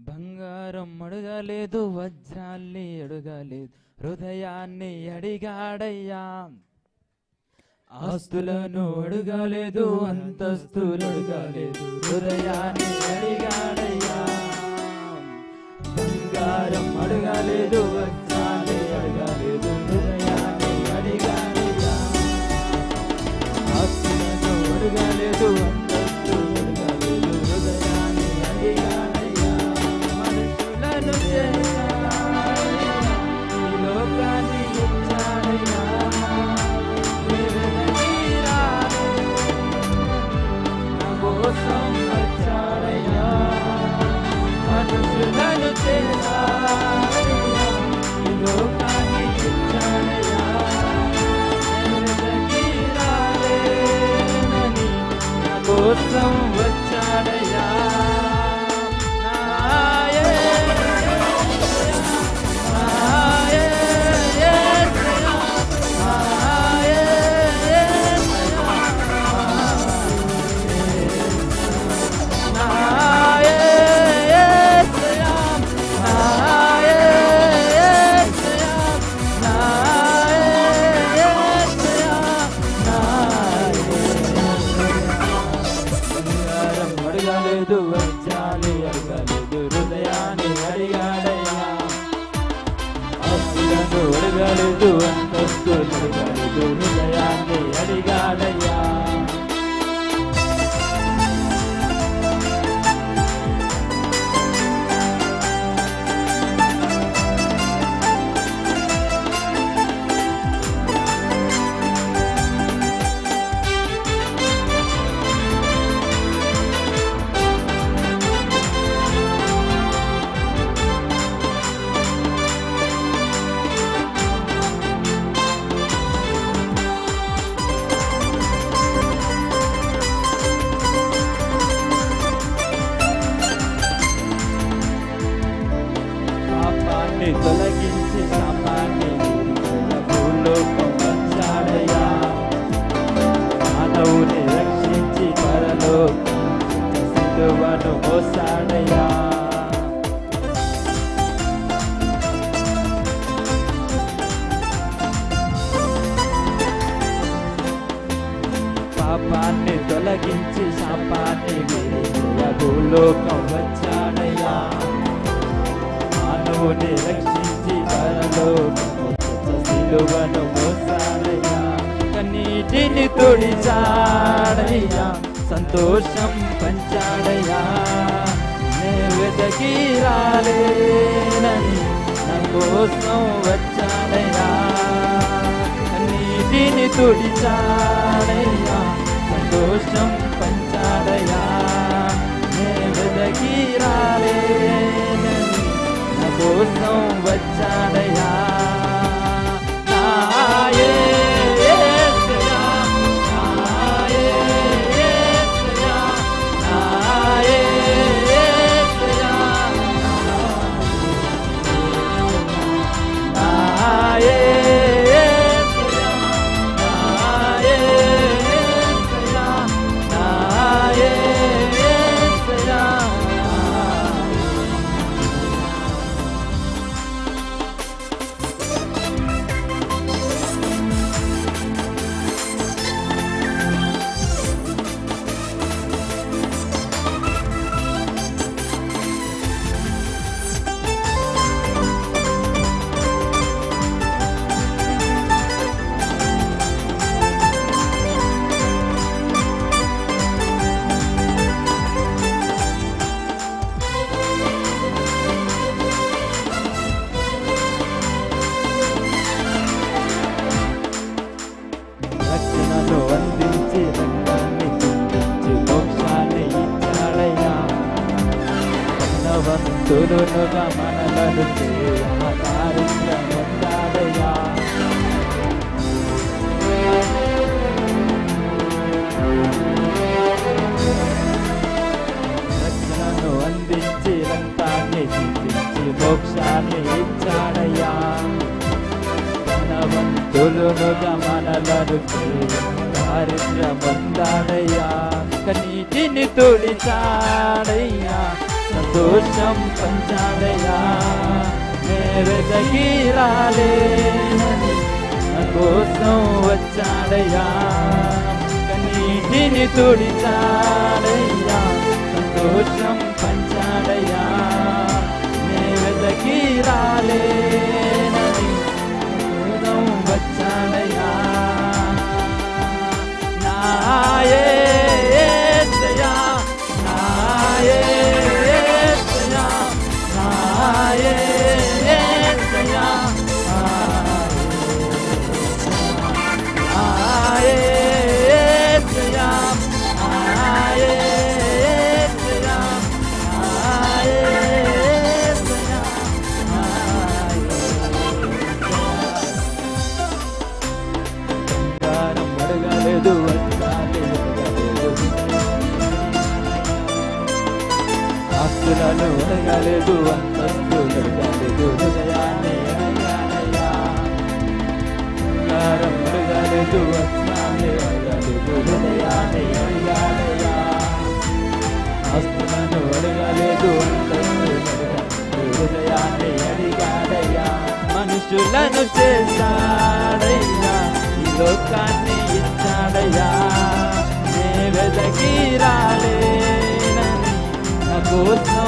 బంగారం అడగలేదు, వజ్రాల్ని అడగలేదు, హృదయాన్ని అడిగాడయ్యా. ఆస్తులను అడగలేదు, అంతస్తులు అడగలేదు, హృదయాన్ని అడిగాడయ్యా. బంగారం అడగలేదు, వజ్రాల్ని అడగలేదు, హృదయాన్ని అడిగాడయ్యా. ఆస్తులను అడగలేదు, అంతస్తులు అడగలేదు, హృదయాన్ని అడిగాడయ్యా. మనుషులను చేశాడయ్యా, ఈ లోకాన్ని ఇచ్చాడయ్యా. కోసం వచ్చాడయ్యా, మనుషులను చేశాడయ్యా, ఈ లోకాన్ని ఇచ్చాడయ్యా. వెనక్కి రాలేనని నా కోసం వచ్చాడయ్యా. అడగలేదు, వజ్రాలు అడగలేదు, హృదయాన్ని అడిగాడయ్యా. ఆస్తులను అడగలేదు, అంతస్తులు అడగలేదు, హృదయాన్ని అడిగాడయ్యా. తొలగించి శాపాన్ని భూలోకం వచ్చాడయ్యా. మానవుని రక్షించి పరలోకం సిలువను మోసాడయ్యా. పాపాన్ని తొలగించి శాపాన్ని భూలోకం వచ్చాడయ్యా. మానవుని రక్షించి పరలోకము సిలువను మోసాడయ్యా. కన్నీటిని తుడిచాడయ్యా, సంతోషం పంచాడయ్యా. నే వెదకి రాలేనని నా కోసం వచ్చాడయ్యా. కన్నీటిని తుడిచాడయ్యా, సంతోషం పంచాడయ్యా. నే వెదకి రాలేనని కోసం వచ్చాడయ్యా. అందించి రక్తాన్ని చిందించి మోక్షాన్ని ఇచ్చాడయ్యా. ధనవంతులుగా మనలను దారిద్ర్యం పొందాడయ్యా. రక్షణను అందించి రక్తాన్ని చిందించి మోక్షాన్ని ఇచ్చాడయ్యా. ధనవంతులుగా మనలను దారిద్ర్యం పొందాడయ్యా. కన్నీటిని తుడిచాడయ్యా, సంతోషం పంచాడయ్యా నే వెదకి రాలేనని నా కోసం వచ్చాడయ్యా కన్నీటిని తుడిచాడయ్యా సంతోషం పంచాడయ్యా నే వెదకి రాలేనని కోసం వచ్చాడయ్యా నా యేసయ్యా నా యేసయ్యా నా యేసయ్యా అడగలేదు ఆస్తులను అడగలేదు అంతస్తులు అడగలేదు హృదయాన్ని అడగాలయ్యా బంగారం అడగలేదు వస్త్రాన్ని అడగలేదు హృదయాన్ని అడగాలయ్యా ఆస్తులను అడగలేదు అంతస్తులు అడగలేదు హృదయాన్ని అడిగాడయ్యా మనుషులను చేశాడయ్యా ఈ లోకాన్ని ఇచ్చాడయ్యా నే వెదకి రాలేనని నా కోసం